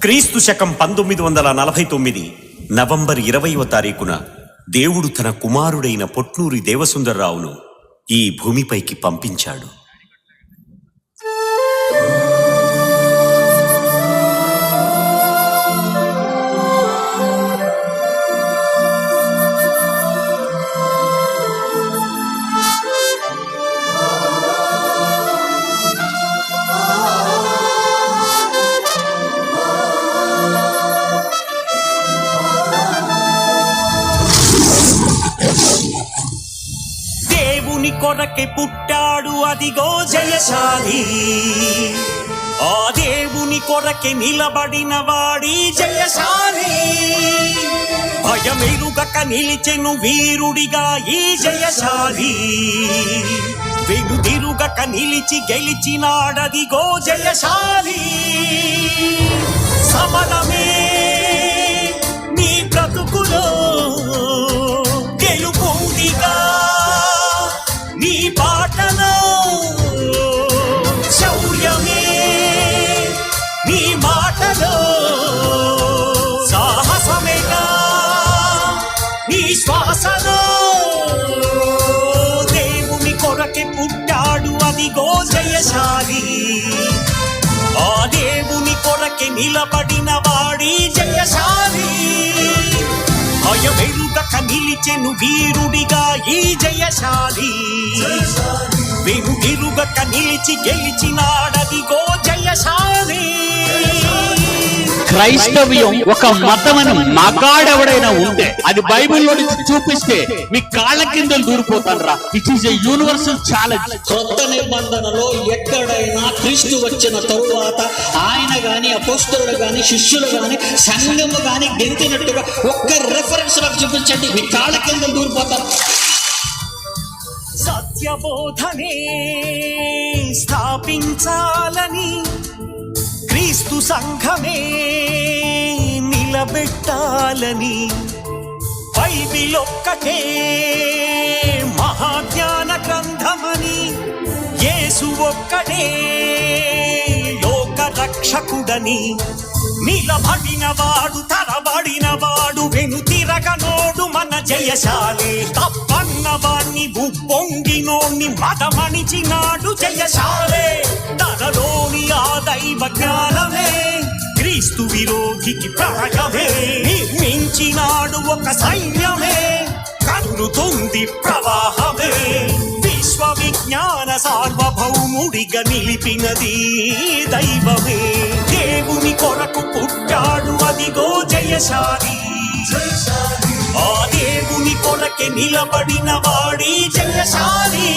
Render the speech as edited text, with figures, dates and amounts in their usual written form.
క్రీస్తు శకం 1949 నవంబర్ 20వ తారీఖున దేవుడు తన కుమారుడైన పొట్నూరి దేవసుందర్రావును ఈ భూమిపైకి పంపించాడు. కొరకే పుట్టాడు అదిగో జయశాలి, ఆ దేవుని కొరకే నిలబడిన వాడి జయశాలి. భయమెరుగక నిలిచెను వీరుడిగా ఈ జయశాలి, వెనుదిరుగక నిలిచి గెలిచినాడదిగో జయశాలి. సమరమే నీ బ్రతుకులో గెలుపుడిగా నీ పాటలో శౌర్యమే నీ మాటలో సాహసమేగా నీ శ్వాసలో. దేవుని కొరకే పుట్టాడు అదిగో జయశాలి, ఆ దేవుని కొరకే నిలబడిన వాడి జయశాలి. భయమెరుగక నిలిచెను వీరుడిగా ఈ జయశాలి, వెనుదిరుగక నిలిచి గెలిచినాడదిగో జయశాలి. క్రైస్తవ్యం ఒక మతమని మగాడెవడైనా ఉంటే అది బైబిల్లో నుంచి చూపిస్తే మీ కాళ్ళ కింద దూరిపోతారా. It is a universal challenge. కొత్త నిబంధనలో ఎక్కడైనా క్రీస్తు వచ్చిన తరువాత ఆయన గాని అపోస్తలుడు గాని శిష్యులు గాని సంఘము గాని గెంతినట్టుగా ఒక్క రెఫరెన్స్ నాకు చూపించండి, మీ కాళ్ళ కింద దూరిపోతారు. సత్యబోధనే స్థాపించాలని క్రీస్తు సంఘమే నిలబెట్టాలని బైబిల్ ఒక్కటే మహాజ్ఞాన గ్రంథమని, యేసు ఒక్కడే లోక రక్షకుడని నిలబడిన వాడు తరబడిన వాడు వెనుతిరగనోడు మన జయశాలి. తప్పన్న వాణ్ణి ఉప్పొంగినోణ్ణి మదమణిచినాడు జయశాలే. తనలోని ఆ దైవ జ్ఞానమే క్రీస్తు విరోధికి ప్రళయమే. నిర్మించినాడు ఒక సైన్యమే కన్నుతుంది ప్రవాహమే. విశ్వ విజ్ఞాన సార్వభౌముడిగా నిలిపినది దైవమే. దేవుని కొరకు పుట్టాడు అదిగో జయశాలి, ఆ దేవుని కొరకే నిలబడిన వాడి జయశాలి.